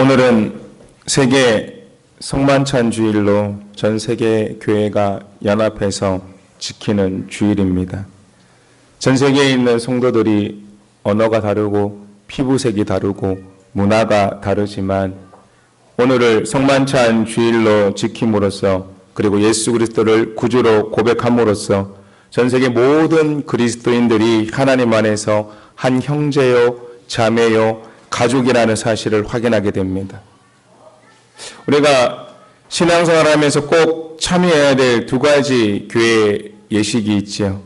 오늘은 세계 성만찬 주일로 전 세계 교회가 연합해서 지키는 주일입니다. 전 세계에 있는 성도들이 언어가 다르고 피부색이 다르고 문화가 다르지만 오늘을 성만찬 주일로 지킴으로써 그리고 예수 그리스도를 구주로 고백함으로써 전 세계 모든 그리스도인들이 하나님 안에서 한 형제요, 자매요, 가족이라는 사실을 확인하게 됩니다. 우리가 신앙생활하면서 꼭 참여해야 될 두 가지 교회 예식이 있지요.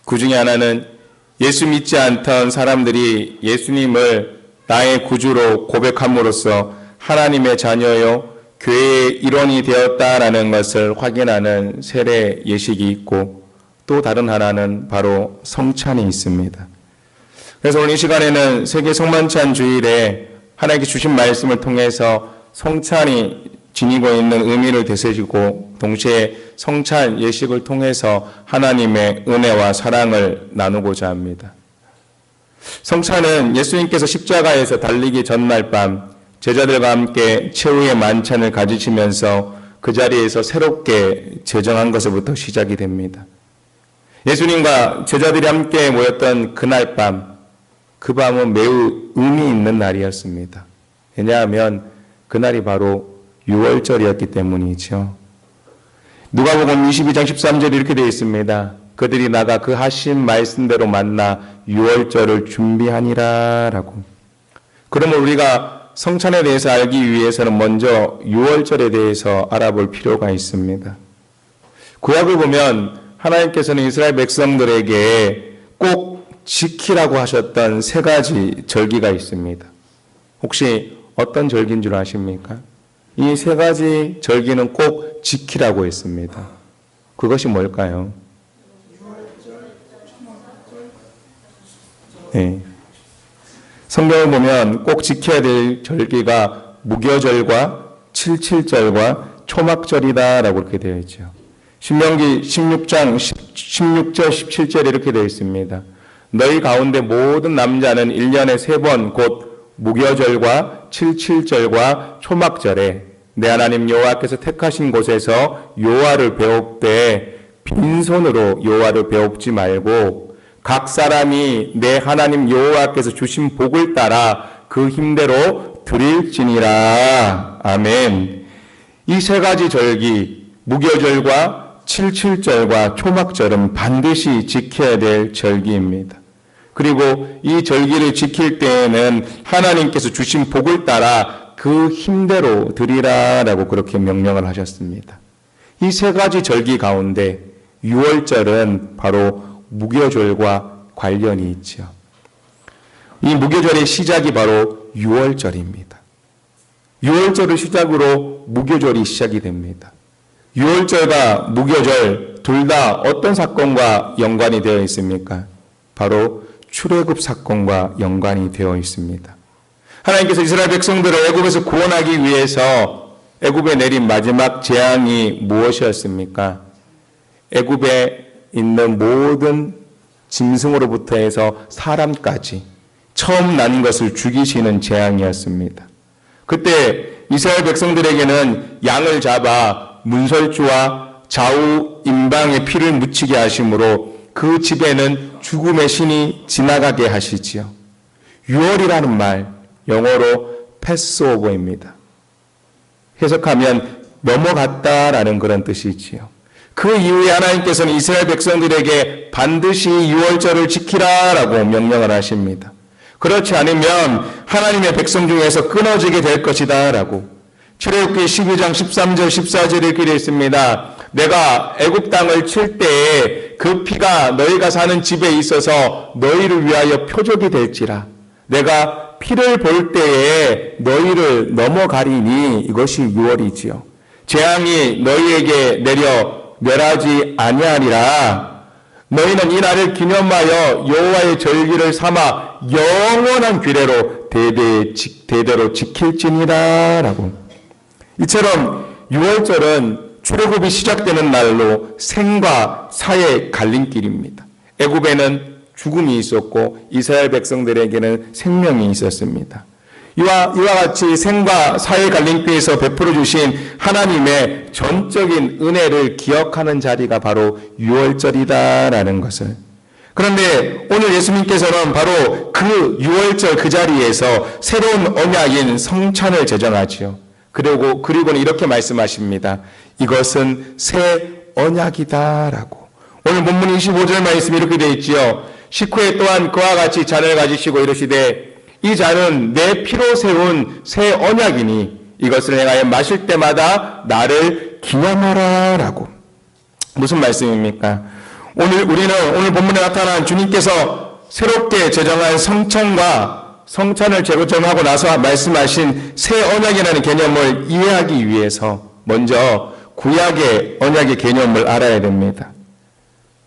그 중에 하나는 예수 믿지 않던 사람들이 예수님을 나의 구주로 고백함으로써 하나님의 자녀요, 교회의 일원이 되었다라는 것을 확인하는 세례 예식이 있고, 또 다른 하나는 바로 성찬이 있습니다. 그래서 오늘 이 시간에는 세계 성만찬 주일에 하나님께 주신 말씀을 통해서 성찬이 지니고 있는 의미를 되새기고 동시에 성찬 예식을 통해서 하나님의 은혜와 사랑을 나누고자 합니다. 성찬은 예수님께서 십자가에서 달리기 전날 밤 제자들과 함께 최후의 만찬을 가지시면서 그 자리에서 새롭게 제정한 것부터 시작이 됩니다. 예수님과 제자들이 함께 모였던 그날 밤, 그 밤은 매우 의미 있는 날이었습니다. 왜냐하면 그날이 바로 유월절이었기 때문이죠. 누가복음 22장 13절에 이렇게 되어 있습니다. 그들이 나가 그 하신 말씀대로 만나 유월절을 준비하니라 라고. 그러면 우리가 성찬에 대해서 알기 위해서는 먼저 유월절에 대해서 알아볼 필요가 있습니다. 구약을 보면 하나님께서는 이스라엘 백성들에게 꼭 지키라고 하셨던 세 가지 절기가 있습니다. 혹시 어떤 절기인 줄 아십니까? 이 세 가지 절기는 꼭 지키라고 했습니다. 그것이 뭘까요? 네. 성경을 보면 꼭 지켜야 될 절기가 무교절과 칠칠절과 초막절이다라고 이렇게 되어 있죠. 신명기 16장 16절 17절에 이렇게 되어 있습니다. 너희 가운데 모든 남자는 1년에 3번 곧 무교절과 칠칠절과 초막절에 내 하나님 여호와께서 택하신 곳에서 여호와를 배웁되 빈손으로 여호와를 배웁지 말고 각 사람이 내 하나님 여호와께서 주신 복을 따라 그 힘대로 드릴지니라. 아멘. 이 세 가지 절기, 무교절과 칠칠절과 초막절은 반드시 지켜야 될 절기입니다. 그리고 이 절기를 지킬 때에는 하나님께서 주신 복을 따라 그 힘대로 드리라라고 그렇게 명령을 하셨습니다. 이 세 가지 절기 가운데 유월절은 바로 무교절과 관련이 있죠. 이 무교절의 시작이 바로 유월절입니다. 유월절을 시작으로 무교절이 시작이 됩니다. 유월절과 무교절 둘 다 어떤 사건과 연관이 되어 있습니까? 바로 출애굽 사건과 연관이 되어 있습니다. 하나님께서 이스라엘 백성들을 애굽에서 구원하기 위해서 애굽에 내린 마지막 재앙이 무엇이었습니까? 애굽에 있는 모든 짐승으로부터 해서 사람까지 처음 난 것을 죽이시는 재앙이었습니다. 그때 이스라엘 백성들에게는 양을 잡아 문설주와 좌우 임방에 피를 묻히게 하심으로 그 집에는 죽음의 신이 지나가게 하시지요. 유월이라는 말, 영어로 패스오버입니다. 해석하면 넘어갔다라는 그런 뜻이지요. 그 이후에 하나님께서는 이스라엘 백성들에게 반드시 유월절을 지키라라고 명령을 하십니다. 그렇지 않으면 하나님의 백성 중에서 끊어지게 될 것이다 라고. 출애굽기 12장 13절 14절에 이렇게 되어 있습니다. 내가 애굽 땅을 칠 때에 그 피가 너희가 사는 집에 있어서 너희를 위하여 표적이 될지라. 내가 피를 볼 때에 너희를 넘어가리니. 이것이 유월이지요. 재앙이 너희에게 내려 멸하지 아니하리라. 너희는 이 날을 기념하여 여호와의 절기를 삼아 영원한 규례로 대대로 지킬지니라 라고. 이처럼 유월절은 출애굽이 시작되는 날로 생과 사의 갈림길입니다. 애굽에는 죽음이 있었고 이스라엘 백성들에게는 생명이 있었습니다. 이와 같이 생과 사의 갈림길에서 베풀어 주신 하나님의 전적인 은혜를 기억하는 자리가 바로 유월절이다라는 것을. 그런데 오늘 예수님께서는 바로 그 유월절 그 자리에서 새로운 언약인 성찬을 제정하지요. 그리고는 이렇게 말씀하십니다. 이것은 새 언약이다라고. 오늘 본문 25절 말씀이 이렇게 되어 있지요. 식후에 또한 그와 같이 잔을 가지시고 이르시되 이 잔은 내 피로 세운 새 언약이니 이것을 행하여 마실 때마다 나를 기념하라 라고. 무슨 말씀입니까? 오늘 본문에 나타난 주님께서 새롭게 제정한 성찬을 제정하고 나서 말씀하신 새 언약이라는 개념을 이해하기 위해서 먼저 구약의 언약의 개념을 알아야 됩니다.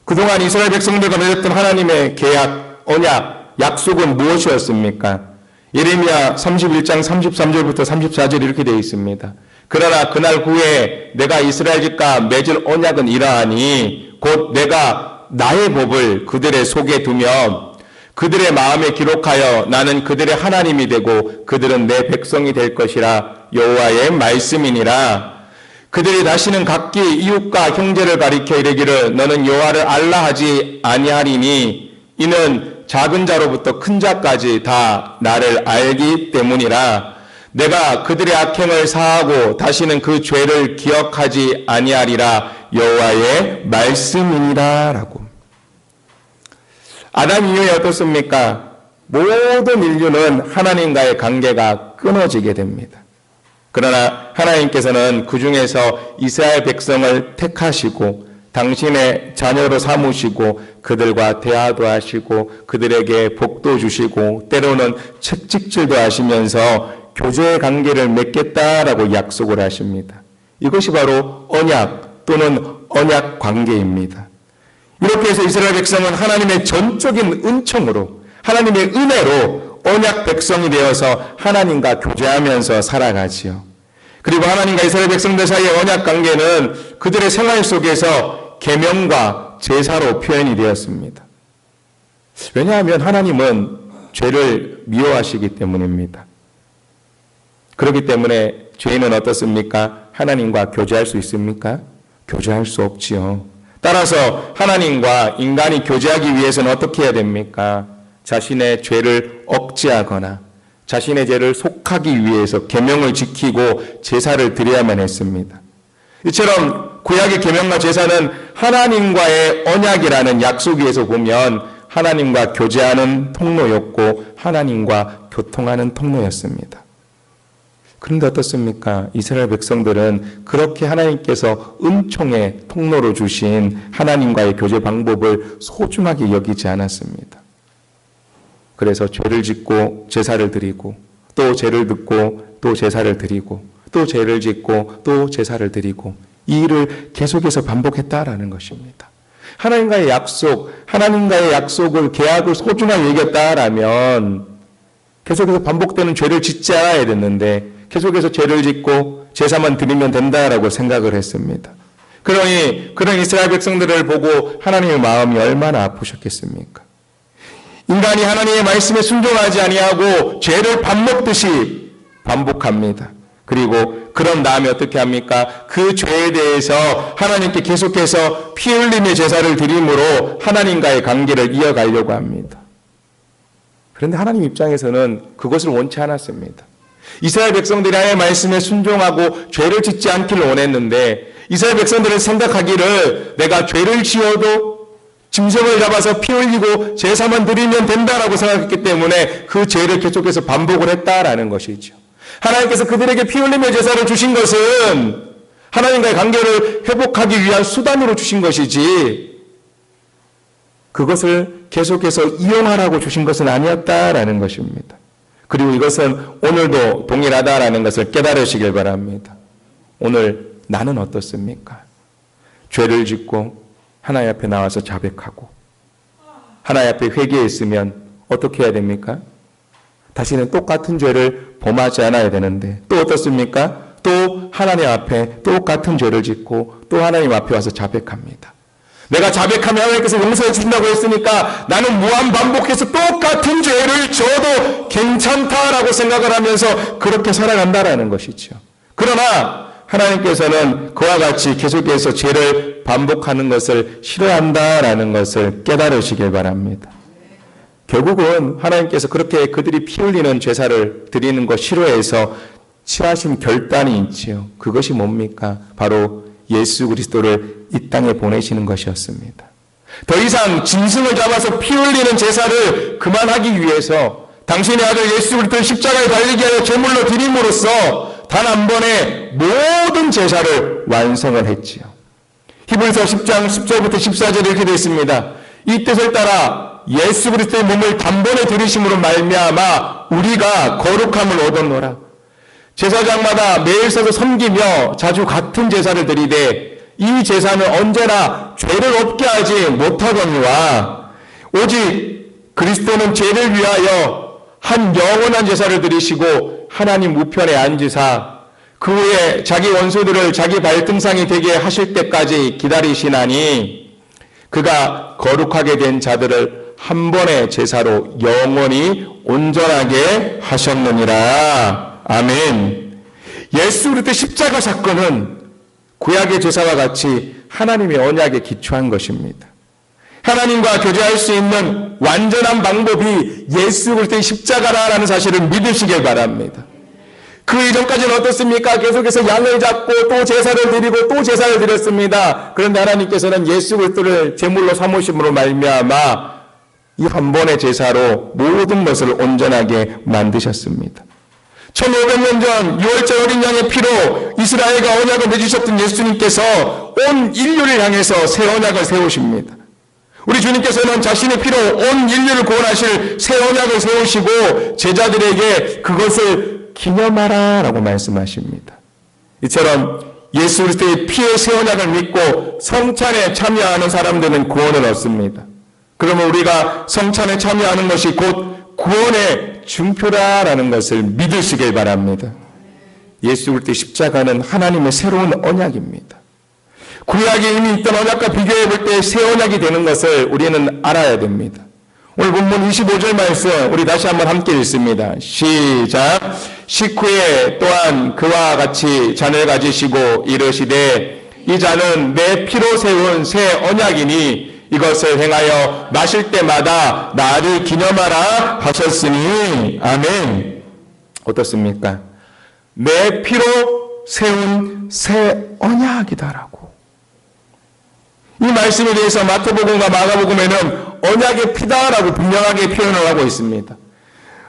그동안 이스라엘 백성들과 맺었던 하나님의 계약, 언약, 약속은 무엇이었습니까? 예레미야 31장 33절부터 34절 이렇게 되어 있습니다. 그러나 그날 후에 내가 이스라엘 집과 맺을 언약은 이러하니 곧 내가 나의 법을 그들의 속에 두며 그들의 마음에 기록하여 나는 그들의 하나님이 되고 그들은 내 백성이 될 것이라 여호와의 말씀이니라. 그들이 다시는 각기 이웃과 형제를 가리켜 이르기를 너는 여호와를 알라 하지 아니하리니 이는 작은 자로부터 큰 자까지 다 나를 알기 때문이라. 내가 그들의 악행을 사하고 다시는 그 죄를 기억하지 아니하리라 여호와의 말씀이니라 라고. 아담 이후에 어떻습니까? 모든 인류는 하나님과의 관계가 끊어지게 됩니다. 그러나 하나님께서는 그 중에서 이스라엘 백성을 택하시고 당신의 자녀로 삼으시고 그들과 대화도 하시고 그들에게 복도 주시고 때로는 채찍질도 하시면서 교제의 관계를 맺겠다라고 약속을 하십니다. 이것이 바로 언약 또는 언약 관계입니다. 이렇게 해서 이스라엘 백성은 하나님의 전적인 은총으로 하나님의 은혜로 언약 백성이 되어서 하나님과 교제하면서 살아가지요. 그리고 하나님과 이스라엘 백성들 사이의 언약 관계는 그들의 생활 속에서 계명과 제사로 표현이 되었습니다. 왜냐하면 하나님은 죄를 미워하시기 때문입니다. 그렇기 때문에 죄인은 어떻습니까? 하나님과 교제할 수 있습니까? 교제할 수 없지요. 따라서 하나님과 인간이 교제하기 위해서는 어떻게 해야 됩니까? 자신의 죄를 억제하거나 자신의 죄를 속하기 위해서 계명을 지키고 제사를 드려야만 했습니다. 이처럼 구약의 계명과 제사는 하나님과의 언약이라는 약속 위에서 보면 하나님과 교제하는 통로였고 하나님과 교통하는 통로였습니다. 그런데 어떻습니까? 이스라엘 백성들은 그렇게 하나님께서 은총의 통로로 주신 하나님과의 교제 방법을 소중하게 여기지 않았습니다. 그래서 죄를 짓고 제사를 드리고 또 죄를 듣고 또 제사를 드리고 또 죄를 짓고 또 제사를 드리고 이 일을 계속해서 반복했다라는 것입니다. 하나님과의 약속을 계약을 소중하게 여겼다라면 계속해서 반복되는 죄를 짓지 않아야 됐는데 계속해서 죄를 짓고 제사만 드리면 된다라고 생각을 했습니다. 그러니 그런 이스라엘 백성들을 보고 하나님의 마음이 얼마나 아프셨겠습니까? 인간이 하나님의 말씀에 순종하지 아니하고 죄를 밥 먹듯이 반복합니다. 그리고 그런 다음에 어떻게 합니까? 그 죄에 대해서 하나님께 계속해서 피 흘림의 제사를 드림으로 하나님과의 관계를 이어가려고 합니다. 그런데 하나님 입장에서는 그것을 원치 않았습니다. 이스라엘 백성들이 하나님의 말씀에 순종하고 죄를 짓지 않기를 원했는데 이스라엘 백성들은 생각하기를 내가 죄를 지어도 짐승을 잡아서 피 흘리고 제사만 드리면 된다라고 생각했기 때문에 그 죄를 계속해서 반복을 했다라는 것이죠. 하나님께서 그들에게 피 흘림의 제사를 주신 것은 하나님과의 관계를 회복하기 위한 수단으로 주신 것이지 그것을 계속해서 이용하라고 주신 것은 아니었다라는 것입니다. 그리고 이것은 오늘도 동일하다라는 것을 깨달으시길 바랍니다. 오늘 나는 어떻습니까? 죄를 짓고 하나님 앞에 나와서 자백하고 하나님 앞에 회개했으면 어떻게 해야 됩니까? 다시는 똑같은 죄를 범하지 않아야 되는데 또 어떻습니까? 또 하나님 앞에 똑같은 죄를 짓고 또 하나님 앞에 와서 자백합니다. 내가 자백하면 하나님께서 용서해 주신다고 했으니까 나는 무한 반복해서 똑같은 죄를 져도 괜찮다라고 생각을 하면서 그렇게 살아간다라는 것이죠. 그러나 하나님께서는 그와 같이 계속해서 죄를 반복하는 것을 싫어한다라는 것을 깨달으시길 바랍니다. 결국은 하나님께서 그렇게 그들이 피 흘리는 제사를 드리는 것 싫어해서 취하신 결단이 있지요. 그것이 뭡니까? 바로 예수 그리스도를 이 땅에 보내시는 것이었습니다. 더 이상 짐승을 잡아서 피 흘리는 제사를 그만하기 위해서 당신의 아들 예수 그리스도를 십자가에 달리게 하여 제물로 드림으로써 단 한 번에 모든 제사를 완성을 했지요. 히브리서 10장 10절부터 14절에 이렇게 되어 있습니다. 이 뜻을 따라 예수 그리스도의 몸을 단번에 들이심으로 말미암아 우리가 거룩함을 얻었노라. 제사장마다 매일 서서 섬기며 자주 같은 제사를 드리되 이 제사는 언제나 죄를 없게 하지 못하거니와 오직 그리스도는 죄를 위하여 한 영원한 제사를 드리시고 하나님 우편에 앉으사 그 후에 자기 원수들을 자기 발등상이 되게 하실 때까지 기다리시나니 그가 거룩하게 된 자들을 한 번의 제사로 영원히 온전하게 하셨느니라. 아멘. 예수 그리스도의 십자가 사건은 구약의 제사와 같이 하나님의 언약에 기초한 것입니다. 하나님과 교제할 수 있는 완전한 방법이 예수 그리스도의 십자가라는 사실을 믿으시길 바랍니다. 그 이전까지는 어떻습니까? 계속해서 양을 잡고 또 제사를 드리고 또 제사를 드렸습니다. 그런데 하나님께서는 예수 그리스도를 제물로 삼으심으로 말미암아 이 한 번의 제사로 모든 것을 온전하게 만드셨습니다. 1500년 전 6월절 어린 양의 피로 이스라엘과 언약을 맺으셨던 예수님께서 온 인류를 향해서 새 언약을 세우십니다. 우리 주님께서는 자신의 피로 온 인류를 구원하실 새 언약을 세우시고 제자들에게 그것을 기념하라 라고 말씀하십니다. 이처럼 예수 그리스도의 피의 새 언약을 믿고 성찬에 참여하는 사람들은 구원을 얻습니다. 그러면 우리가 성찬에 참여하는 것이 곧 구원의 증표라는 것을 믿으시길 바랍니다. 예수 그리스도의 십자가는 하나님의 새로운 언약입니다. 구약에 이미 있던 언약과 비교해 볼 때 새 언약이 되는 것을 우리는 알아야 됩니다. 오늘 본문 25절 말씀 우리 다시 한번 함께 읽습니다. 시작. 식후에 또한 그와 같이 잔을 가지시고 이르시되 이 잔은 내 피로 세운 새 언약이니 이것을 행하여 마실 때마다 나를 기념하라 하셨으니 아멘. 어떻습니까? 내 피로 세운 새 언약이다라고. 이 말씀에 대해서 마태복음과 마가복음에는 언약의 피다라고 분명하게 표현을 하고 있습니다.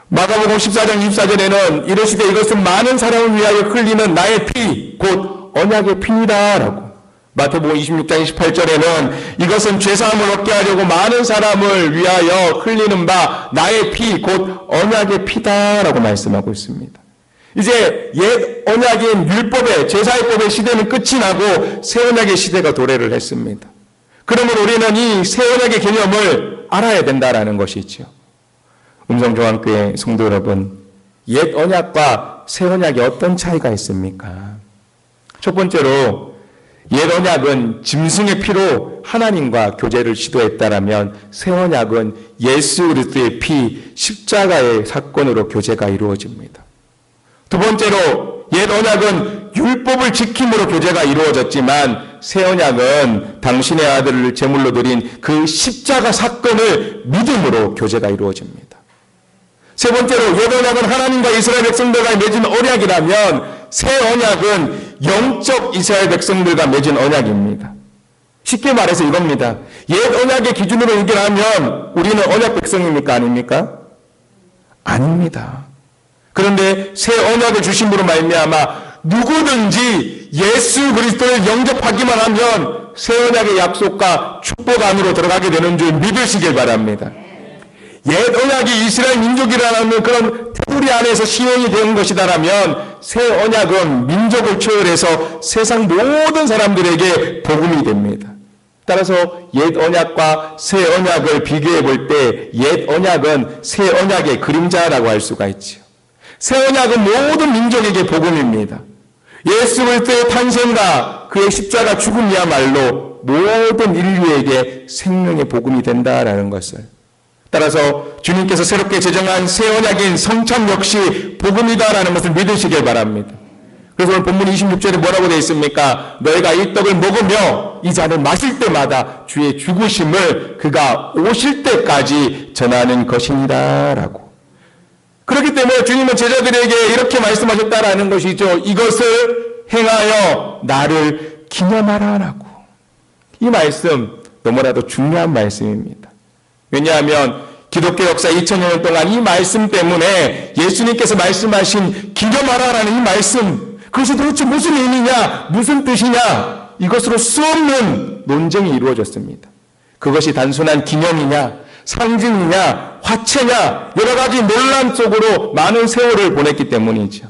마가복음 14장 24절에는 이르시되 이것은 많은 사람을 위하여 흘리는 나의 피, 곧 언약의 피니다라고. 마태복음 26장 28절에는 이것은 죄사함을 얻게 하려고 많은 사람을 위하여 흘리는 바 나의 피, 곧 언약의 피다라고 말씀하고 있습니다. 이제 옛 언약인 율법의 제사의법의 시대는 끝이 나고 새 언약의 시대가 도래를 했습니다. 그러면 우리는 이 새 언약의 개념을 알아야 된다라는 것이죠. 음성조항교회 성도 여러분, 옛 언약과 새 언약이 어떤 차이가 있습니까? 첫 번째로 옛 언약은 짐승의 피로 하나님과 교제를 시도했다라면 새 언약은 예수 그리스도의 피 십자가의 사건으로 교제가 이루어집니다. 두 번째로 옛 언약은 율법을 지킴으로 교제가 이루어졌지만 새 언약은 당신의 아들을 제물로 드린 그 십자가 사건을 믿음으로 교제가 이루어집니다. 세 번째로 옛 언약은 하나님과 이스라엘 백성들과 맺은 언약이라면 새 언약은 영적 이스라엘 백성들과 맺은 언약입니다. 쉽게 말해서 이겁니다. 옛 언약의 기준으로 얘기하면 우리는 언약 백성입니까? 아닙니까? 아닙니다. 그런데 새 언약을 주심으로 말미암아 누구든지 예수 그리스도를 영접하기만 하면 새 언약의 약속과 축복 안으로 들어가게 되는 줄 믿으시길 바랍니다. 옛 언약이 이스라엘 민족이라는 그런 테두리 안에서 시행이 된 것이다라면 새 언약은 민족을 초월해서 세상 모든 사람들에게 복음이 됩니다. 따라서 옛 언약과 새 언약을 비교해 볼 때 옛 언약은 새 언약의 그림자라고 할 수가 있죠. 새 언약은 모든 민족에게 복음입니다. 예수 그리스도의 탄생과 그의 십자가 죽음이야말로 모든 인류에게 생명의 복음이 된다라는 것을, 따라서 주님께서 새롭게 제정한 새 언약인 성찬 역시 복음이다라는 것을 믿으시길 바랍니다. 그래서 오늘 본문 26절에 뭐라고 되어 있습니까? 너희가 이 떡을 먹으며 이 잔을 마실 때마다 주의 죽으심을 그가 오실 때까지 전하는 것이니라 라고. 그렇기 때문에 주님은 제자들에게 이렇게 말씀하셨다라는 것이죠. 이것을 행하여 나를 기념하라 라고. 이 말씀 너무나도 중요한 말씀입니다. 왜냐하면 기독교 역사 2000년 동안 이 말씀 때문에 예수님께서 말씀하신 기념하라라는 이 말씀, 그것이 도대체 무슨 의미냐, 무슨 뜻이냐, 이것으로 수없는 논쟁이 이루어졌습니다. 그것이 단순한 기념이냐, 상징이냐, 화채냐, 여러 가지 논란 속으로 많은 세월을 보냈기 때문이죠.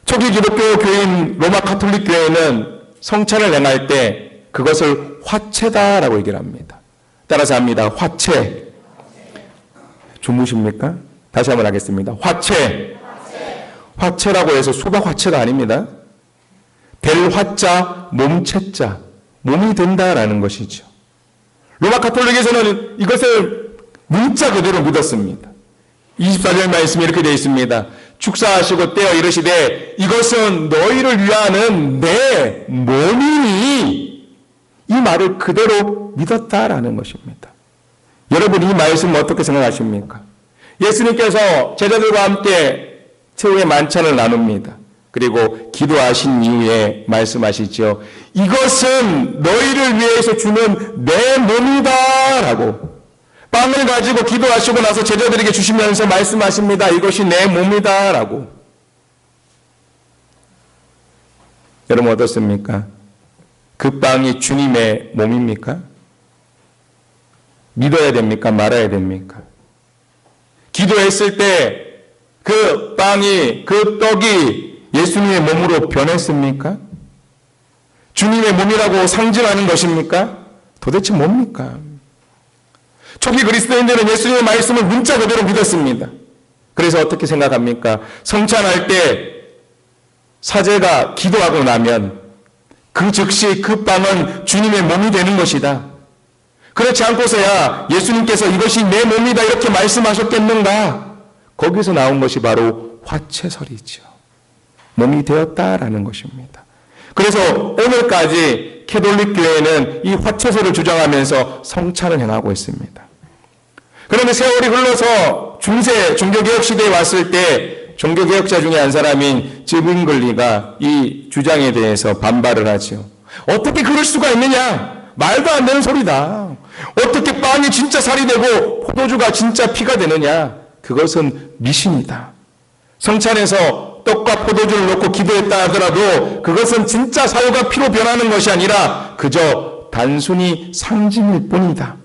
초기 기독교 교인 로마 가톨릭 교회는 성찬을 행할 때 그것을 화채다라고 얘기를 합니다. 따라서 합니다. 화채. 주무십니까? 다시 한번 하겠습니다. 화채. 화채라고 해서 수박 화채가 아닙니다. 될 화자, 몸채자, 몸이 된다라는 것이죠. 로마 가톨릭에서는 이것을 문자 그대로 믿었습니다. 24절 말씀이 이렇게 되어 있습니다. 축사하시고 떼어 이르시되 이것은 너희를 위하는 내 몸이니, 이 말을 그대로 믿었다라는 것입니다. 여러분, 이 말씀 어떻게 생각하십니까? 예수님께서 제자들과 함께 최후의 만찬을 나눕니다. 그리고 기도하신 이후에 말씀하시죠. 이것은 너희를 위해서 주는 내 몸이다 라고. 빵을 가지고 기도하시고 나서 제자들에게 주시면서 말씀하십니다. 이것이 내 몸이다 라고. 여러분 어떻습니까? 그 빵이 주님의 몸입니까? 믿어야 됩니까? 말아야 됩니까? 기도했을 때 그 빵이, 그 떡이 예수님의 몸으로 변했습니까? 주님의 몸이라고 상징하는 것입니까? 도대체 뭡니까? 초기 그리스도인들은 예수님의 말씀을 문자 그대로 믿었습니다. 그래서 어떻게 생각합니까? 성찬할 때 사제가 기도하고 나면 그 즉시 그 빵은 주님의 몸이 되는 것이다. 그렇지 않고서야 예수님께서 이것이 내 몸이다 이렇게 말씀하셨겠는가? 거기서 나온 것이 바로 화채설이죠. 몸이 되었다라는 것입니다. 그래서 오늘까지 캐톨릭 교회는 이 화채설을 주장하면서 성찬을 행하고 있습니다. 그런데 세월이 흘러서 중세 종교개혁 시대에 왔을 때 종교개혁자 중에 한 사람인 즈빙글리가 이 주장에 대해서 반발을 하죠. 어떻게 그럴 수가 있느냐? 말도 안 되는 소리다. 어떻게 빵이 진짜 살이 되고 포도주가 진짜 피가 되느냐? 그것은 미신이다. 성찬에서 떡과 포도주를 놓고 기도했다 하더라도 그것은 진짜 살과 피로 변하는 것이 아니라 그저 단순히 상징일 뿐이다.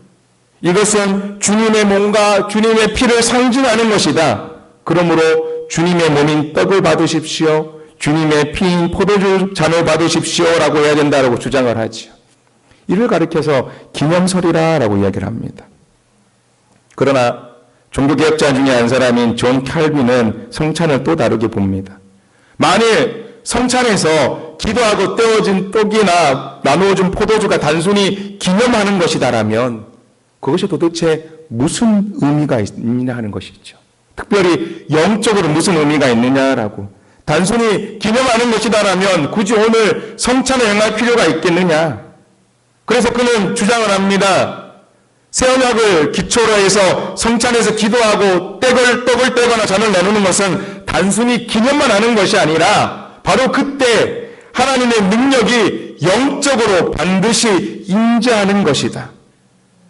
이것은 주님의 몸과 주님의 피를 상징하는 것이다. 그러므로 주님의 몸인 떡을 받으십시오. 주님의 피인 포도주 잔을 받으십시오. 라고 해야 된다고 주장을 하죠. 이를 가리켜서 기념설이라고 이야기를 합니다. 그러나 종교개혁자 중에 한 사람인 존 칼빈은 성찬을 또 다르게 봅니다. 만일 성찬에서 기도하고 떼어진 떡이나 나누어진 포도주가 단순히 기념하는 것이다라면 그것이 도대체 무슨 의미가 있느냐 하는 것이죠. 특별히 영적으로 무슨 의미가 있느냐라고. 단순히 기념하는 것이다라면 굳이 오늘 성찬을 행할 필요가 있겠느냐. 그래서 그는 주장을 합니다. 새 언약을 기초로 해서 성찬에서 기도하고 떡을 떼거나 잔을 나누는 것은 단순히 기념만 하는 것이 아니라 바로 그때 하나님의 능력이 영적으로 반드시 임재하는 것이다.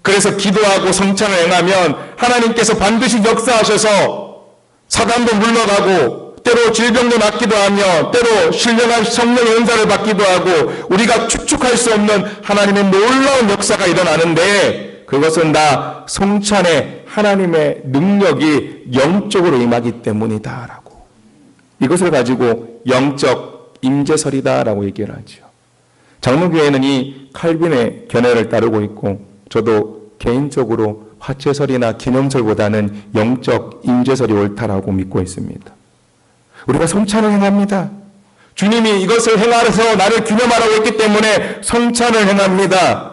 그래서 기도하고 성찬을 행하면 하나님께서 반드시 역사하셔서 사단도 물러가고 때로 질병도 낫기도 하며 때로 신령한 성령의 은사를 받기도 하고 우리가 추측할 수 없는 하나님의 놀라운 역사가 일어나는데 그것은 다 성찬에 하나님의 능력이 영적으로 임하기 때문이다라고. 이것을 가지고 영적 임재설이다라고 얘기를 하죠. 장로교회는 이 칼빈의 견해를 따르고 있고 저도 개인적으로 화채설이나 기념설보다는 영적 임재설이 옳다라고 믿고 있습니다. 우리가 성찬을 행합니다. 주님이 이것을 행하여서 나를 기념하라고 했기 때문에 성찬을 행합니다.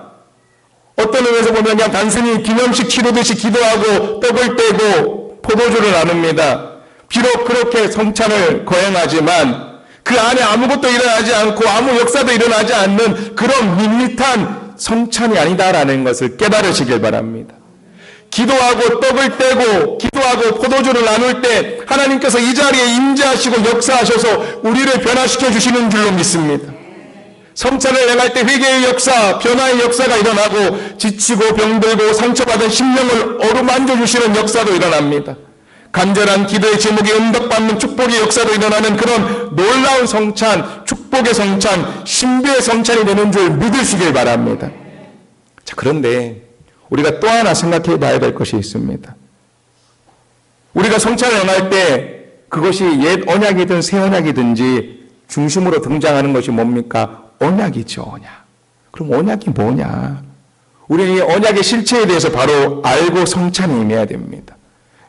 어떤 의미에서 보면 그냥 단순히 기념식 치르듯이 기도하고 떡을 떼고 포도주를 나눕니다. 비록 그렇게 성찬을 거행하지만 그 안에 아무것도 일어나지 않고 아무 역사도 일어나지 않는 그런 밋밋한 성찬이 아니다라는 것을 깨달으시길 바랍니다. 기도하고 떡을 떼고 기도하고 포도주를 나눌 때 하나님께서 이 자리에 임재하시고 역사하셔서 우리를 변화시켜 주시는 줄로 믿습니다. 성찬을 행할 때 회개의 역사, 변화의 역사가 일어나고 지치고 병들고 상처받은 심령을 어루만져 주시는 역사도 일어납니다. 간절한 기도의 제목이 응답받는 축복의 역사도 일어나는 그런 놀라운 성찬, 축복의 성찬, 신비의 성찬이 되는 줄 믿으시길 바랍니다. 자, 그런데 우리가 또 하나 생각해 봐야 될 것이 있습니다. 우리가 성찬을 행할 때 그것이 옛 언약이든 새 언약이든지 중심으로 등장하는 것이 뭡니까? 언약이죠, 언약. 그럼 언약이 뭐냐? 우리는 이 언약의 실체에 대해서 바로 알고 성찬에 임해야 됩니다.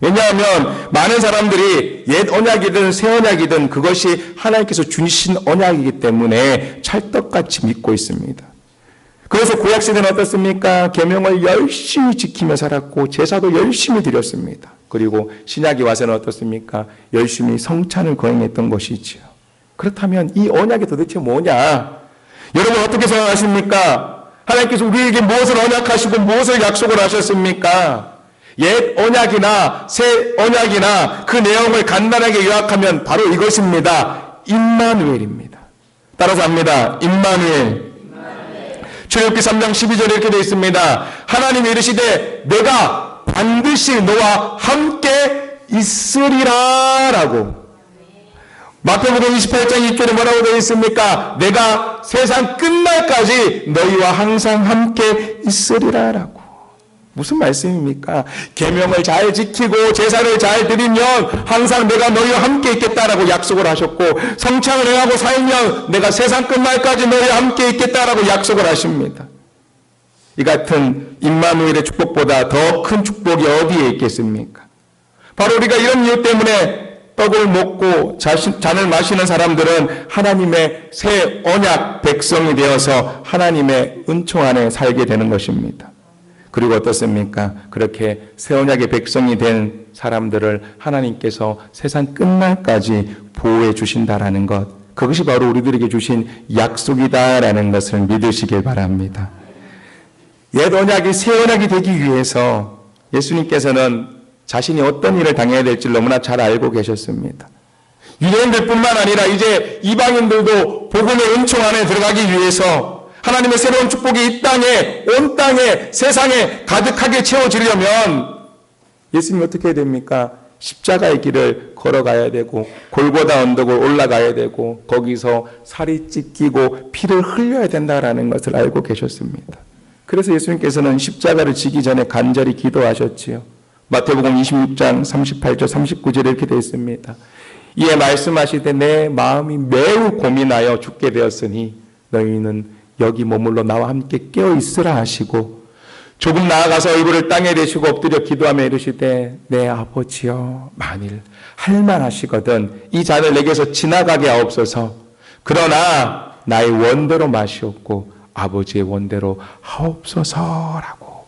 왜냐하면 많은 사람들이 옛 언약이든 새 언약이든 그것이 하나님께서 주신 언약이기 때문에 찰떡같이 믿고 있습니다. 그래서 구약시대는 어떻습니까? 계명을 열심히 지키며 살았고 제사도 열심히 드렸습니다. 그리고 신약이 와서는 어떻습니까? 열심히 성찬을 거행했던 것이지요. 그렇다면 이 언약이 도대체 뭐냐? 여러분 어떻게 생각하십니까? 하나님께서 우리에게 무엇을 언약하시고 무엇을 약속을 하셨습니까? 옛 언약이나 새 언약이나 그 내용을 간단하게 요약하면 바로 이것입니다. 임마누엘입니다. 따라서 합니다. 임마누엘. 출애굽기 3장 12절에 이렇게 되어 있습니다. 하나님이 이르시되 내가 반드시 너와 함께 있으리라 라고. 마태복음 28장 2절에 뭐라고 되어 있습니까? 내가 세상 끝날까지 너희와 항상 함께 있으리라 라고. 무슨 말씀입니까? 계명을 잘 지키고 제사를 잘 드리면 항상 내가 너희와 함께 있겠다라고 약속을 하셨고 성찬을 행하고 살면 내가 세상 끝날까지 너희와 함께 있겠다라고 약속을 하십니다. 이 같은 임마누엘의 축복보다 더 큰 축복이 어디에 있겠습니까? 바로 우리가 이런 이유 때문에 떡을 먹고 잔을 마시는 사람들은 하나님의 새 언약 백성이 되어서 하나님의 은총 안에 살게 되는 것입니다. 그리고 어떻습니까? 그렇게 새 언약의 백성이 된 사람들을 하나님께서 세상 끝날까지 보호해 주신다라는 것, 그것이 바로 우리들에게 주신 약속이다라는 것을 믿으시길 바랍니다. 옛 언약이 새 언약이 되기 위해서 예수님께서는 자신이 어떤 일을 당해야 될지 너무나 잘 알고 계셨습니다. 유대인들뿐만 아니라 이제 이방인들도 복음의 은총 안에 들어가기 위해서 하나님의 새로운 축복이 이 땅에, 온 땅에, 세상에 가득하게 채워지려면 예수님이 어떻게 해야 됩니까? 십자가의 길을 걸어가야 되고 골고다 언덕을 올라가야 되고 거기서 살이 찢기고 피를 흘려야 된다라는 것을 알고 계셨습니다. 그래서 예수님께서는 십자가를 지기 전에 간절히 기도하셨지요. 마태복음 26장 38절 39절에 이렇게 되어 있습니다. 이에 말씀하시되 내 마음이 매우 고민하여 죽게 되었으니 너희는 여기 머물러 나와 함께 깨어있으라 하시고 조금 나아가서 얼굴을 땅에 대시고 엎드려 기도하며 이르시되 내 아버지여 만일 할만하시거든 이 잔을 내게서 지나가게 하옵소서. 그러나 나의 원대로 마시옵고 아버지의 원대로 하옵소서라고.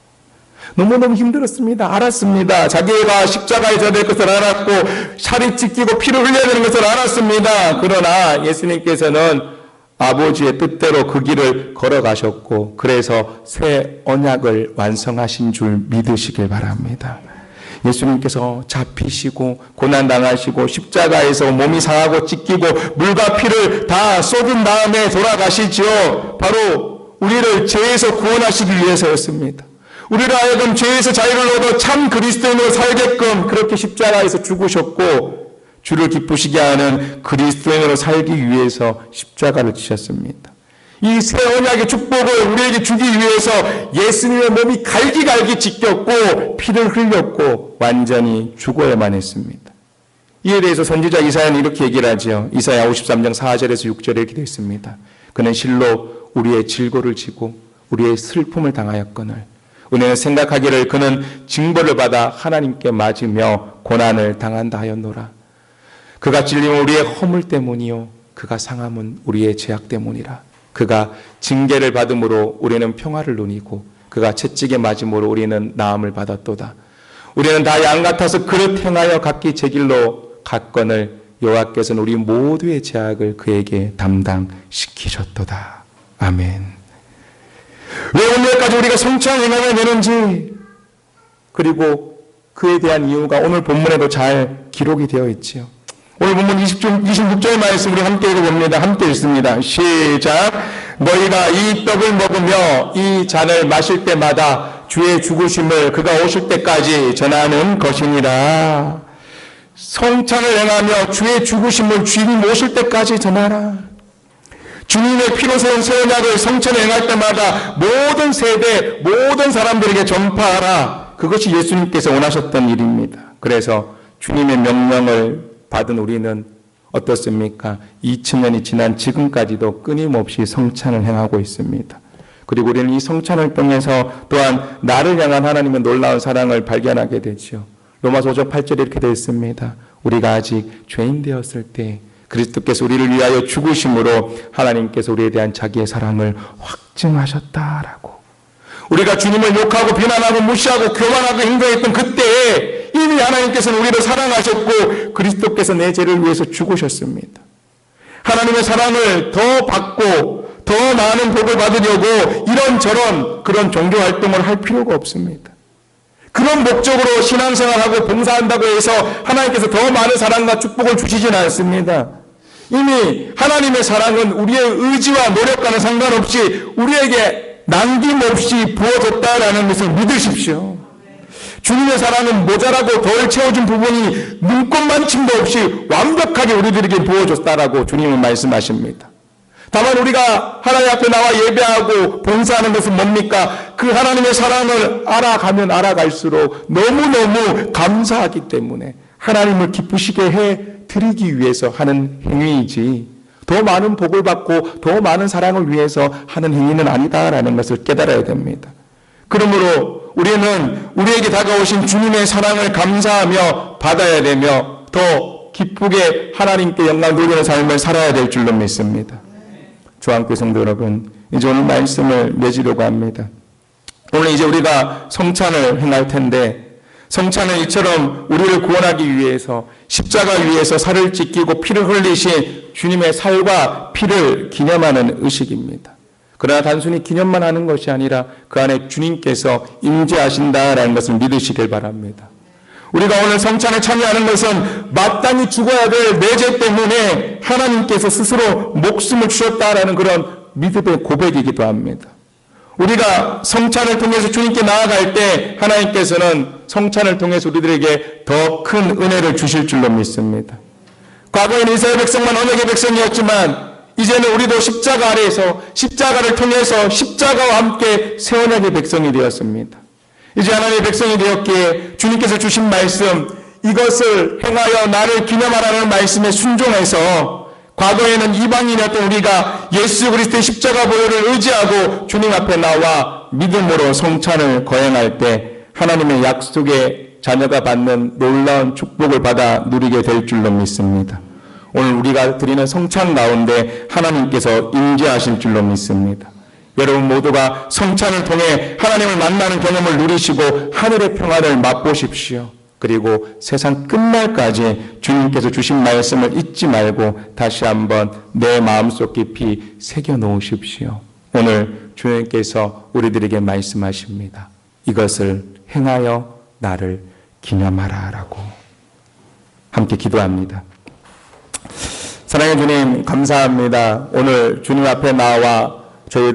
너무너무 힘들었습니다. 알았습니다. 자기가 십자가에 져야 될 것을 알았고 살이 찢기고 피를 흘려야 되는 것을 알았습니다. 그러나 예수님께서는 아버지의 뜻대로 그 길을 걸어가셨고 그래서 새 언약을 완성하신 줄 믿으시길 바랍니다. 예수님께서 잡히시고 고난당하시고 십자가에서 몸이 상하고 찢기고 물과 피를 다 쏟은 다음에 돌아가시지요. 바로 우리를 죄에서 구원하시기 위해서였습니다. 우리를 하여금 죄에서 자유를 얻어 참 그리스도인으로 살게끔 그렇게 십자가에서 죽으셨고 주를 기쁘시게 하는 그리스도인으로 살기 위해서 십자가를 지셨습니다. 이 새 언약의 축복을 우리에게 주기 위해서 예수님의 몸이 갈기갈기 찢겼고 피를 흘렸고 완전히 죽어야만 했습니다. 이에 대해서 선지자 이사야는 이렇게 얘기를 하죠. 이사야 53장 4절에서 6절에 이렇게 되어 있습니다. 그는 실로 우리의 질고를 지고 우리의 슬픔을 당하였거늘 은혜는 생각하기를 그는 징벌을 받아 하나님께 맞으며 고난을 당한다 하였노라. 그가 찔린 우리의 허물 때문이요 그가 상함은 우리의 죄악 때문이라. 그가 징계를 받음으로 우리는 평화를 누리고 그가 채찍에 맞음으로 우리는 나음을 받았도다. 우리는 다 양 같아서 그릇 행하여 각기 제 길로 갔거늘 여호와께서는 우리 모두의 죄악을 그에게 담당시키셨도다. 아멘. 왜 오늘까지 우리가 성찬을 행하며 되는지, 그리고 그에 대한 이유가 오늘 본문에도 잘 기록이 되어 있지요. 오늘 본문 26절 말씀 우리 함께 읽어봅니다. 함께 읽습니다. 시작. 너희가 이 떡을 먹으며 이 잔을 마실 때마다 주의 죽으심을 그가 오실 때까지 전하는 것이니라. 성찬을 행하며 주의 죽으심을 주님 오실 때까지 전하라. 주님의 피로 세운 새 언약을 성찬을 행할 때마다 모든 세대, 모든 사람들에게 전파하라. 그것이 예수님께서 원하셨던 일입니다. 그래서 주님의 명령을 받은 우리는 어떻습니까? 2000년이 지난 지금까지도 끊임없이 성찬을 행하고 있습니다. 그리고 우리는 이 성찬을 통해서 또한 나를 향한 하나님의 놀라운 사랑을 발견하게 되죠. 로마서 5장 8절에 이렇게 되어 있습니다. 우리가 아직 죄인 되었을 때 그리스도께서 우리를 위하여 죽으심으로 하나님께서 우리에 대한 자기의 사랑을 확증하셨다라고. 우리가 주님을 욕하고 비난하고 무시하고 교만하고 행동했던 그때에 이미 하나님께서는 우리를 사랑하셨고 그리스도께서 내 죄를 위해서 죽으셨습니다. 하나님의 사랑을 더 받고 더 많은 복을 받으려고 이런저런 그런 종교활동을 할 필요가 없습니다. 그런 목적으로 신앙생활하고 봉사한다고 해서 하나님께서 더 많은 사랑과 축복을 주시진 않습니다. 이미 하나님의 사랑은 우리의 의지와 노력과는 상관없이 우리에게 남김없이 부어졌다라는 것을 믿으십시오. 주님의 사랑은 모자라고 덜 채워준 부분이 눈꼽만침도 없이 완벽하게 우리들에게 부어졌다라고 주님은 말씀하십니다. 다만 우리가 하나님 앞에 나와 예배하고 봉사하는 것은 뭡니까? 그 하나님의 사랑을 알아가면 알아갈수록 너무너무 감사하기 때문에 하나님을 기쁘시게 해드리기 위해서 하는 행위이지 더 많은 복을 받고 더 많은 사랑을 위해서 하는 행위는 아니다라는 것을 깨달아야 됩니다. 그러므로 우리는 우리에게 다가오신 주님의 사랑을 감사하며 받아야 되며 더 기쁘게 하나님께 영광 돌리는 삶을 살아야 될 줄로 믿습니다. 주안교회 성도 여러분, 이제 오늘 말씀을 맺으려고 합니다. 오늘 이제 우리가 성찬을 행할 텐데 성찬은 이처럼 우리를 구원하기 위해서 십자가 위에서 살을 찢기고 피를 흘리신 주님의 살과 피를 기념하는 의식입니다. 그러나 단순히 기념만 하는 것이 아니라 그 안에 주님께서 임재하신다라는 것을 믿으시길 바랍니다. 우리가 오늘 성찬에 참여하는 것은 마땅히 죽어야 될 내 죄 때문에 하나님께서 스스로 목숨을 주셨다라는 그런 믿음의 고백이기도 합니다. 우리가 성찬을 통해서 주님께 나아갈 때 하나님께서는 성찬을 통해서 우리들에게 더 큰 은혜를 주실 줄로 믿습니다. 과거에는 이스라엘 백성만 언약의 백성이었지만 이제는 우리도 십자가 아래에서 십자가를 통해서 십자가와 함께 새 언약의 백성이 되었습니다. 이제 하나님의 백성이 되었기에 주님께서 주신 말씀, 이것을 행하여 나를 기념하라는 말씀에 순종해서 과거에는 이방인이었던 우리가 예수 그리스도의 십자가 보혈을 의지하고 주님 앞에 나와 믿음으로 성찬을 거행할 때 하나님의 약속의 자녀가 받는 놀라운 축복을 받아 누리게 될 줄로 믿습니다. 오늘 우리가 드리는 성찬 가운데 하나님께서 임재하실 줄로 믿습니다. 여러분 모두가 성찬을 통해 하나님을 만나는 경험을 누리시고 하늘의 평안을 맛보십시오. 그리고 세상 끝날까지 주님께서 주신 말씀을 잊지 말고 다시 한번 내 마음속 깊이 새겨놓으십시오. 오늘 주님께서 우리들에게 말씀하십니다. 이것을 행하여 나를 기념하라 라고. 함께 기도합니다. 사랑의 주님 감사합니다. 오늘 주님 앞에 나와 저희